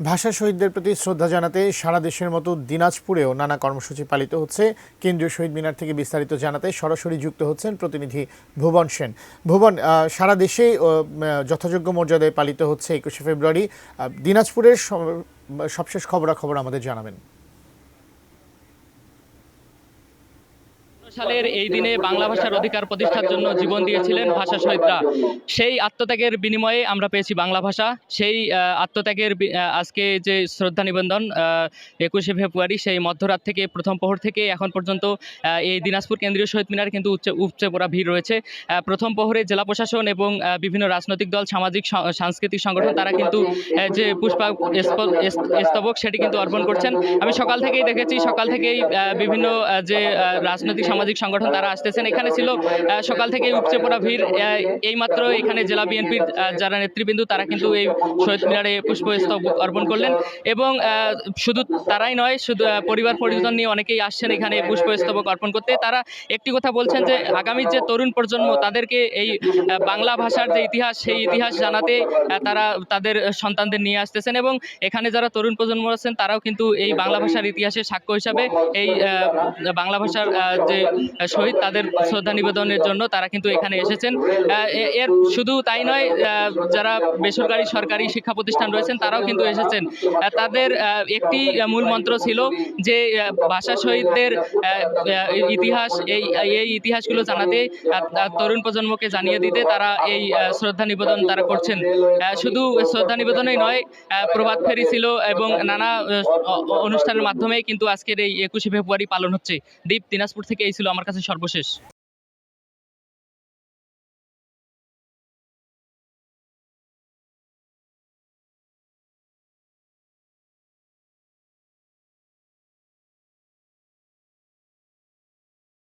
ভাষা শহীদদের প্রতি শ্রদ্ধা জানাতে সারা দেশের মতো দিনাজপুরেও নানা কর্মসূচি পালিত হচ্ছে। কেন্দ্রীয় শহীদ মিনার থেকে বিস্তারিত জানাতে সরাসরি যুক্ত হচ্ছেন প্রতিনিধি ভুবন সেন। ভুবন, সারা দেশেই যথাযোগ্য মর্যাদায় পালিত হচ্ছে 21শে ফেব্রুয়ারি। দিনাজপুরের সবশেষ খবরাখবর আমাদের জানাবেন। সালের এই দিনে বাংলা ভাষার অধিকার প্রতিষ্ঠার জন্য জীবন দিয়েছিলেন ভাষা শহীদরা। সেই আত্মত্যাগের বিনিময়ে আমরা পেয়েছি বাংলা ভাষা। সেই আত্মত্যাগের আজকে যে শ্রদ্ধা নিবেদন 21শে ফেব্রুয়ারি, সেই মধ্যরাত থেকে প্রথম প্রহর থেকে এখন পর্যন্ত এই দিনাজপুর কেন্দ্রীয় শহীদ মিনার কিন্তু উপচে পড়া ভিড় রয়েছে। প্রথম প্রহরে জেলা প্রশাসন এবং বিভিন্ন রাজনৈতিক দল, সামাজিক সাংস্কৃতিক সংগঠন তারা কিন্তু যে পুষ্পস্তবক সেটি কিন্তু অর্পণ করছেন। আমি সকাল থেকেই দেখেছি, সকাল থেকেই বিভিন্ন যে রাজনৈতিক সামাজিক সংগঠন তারা আসতেছেন। এখানে ছিল সকাল থেকে উপচে পড়া ভিড়। এইমাত্র এখানে জেলা বিএনপির যারা নেতৃবৃন্দ তারা কিন্তু এই শহীদ মিনারে পুষ্পস্তবক অর্পণ করলেন এবং শুধু তারাই নয়, শুধু পরিবার পরিজন নিয়ে অনেকেই আসছেন এখানে পুষ্পস্তবক অর্পণ করতে। তারা একটি কথা বলছেন যে আগামী যে তরুণ প্রজন্ম তাদেরকে এই বাংলা ভাষার যে ইতিহাস, সেই ইতিহাস জানাতে তারা তাদের সন্তানদের নিয়ে আসতেছেন এবং এখানে যারা তরুণ প্রজন্ম আছেন তারাও কিন্তু এই বাংলা ভাষার ইতিহাসের সাক্ষ্য হিসাবে এই বাংলা ভাষার যে শহীদ তাদের শ্রদ্ধা নিবেদনের জন্য তারা কিন্তু এখানে এসেছেন। এর শুধু তাই নয়, যারা বেসরকারি সরকারি শিক্ষা প্রতিষ্ঠান রয়েছেন তারাও কিন্তু এসেছেন। তাদের একটি মূল মন্ত্র ছিল যে ভাষা শহীদদের ইতিহাস, এই ইতিহাসগুলো জানাতে, তরুণ প্রজন্মকে জানিয়ে দিতে তারা এই শ্রদ্ধা নিবেদন তারা করছেন। শুধু শ্রদ্ধা নিবেদনই নয়, প্রভাত ফেরি ছিল এবং নানা অনুষ্ঠানের মাধ্যমে কিন্তু আজকের এই 21শে ফেব্রুয়ারি পালন হচ্ছে। দীপ, দিনাজপুর থেকে এই ছিল আমার কাছে সর্বশেষ।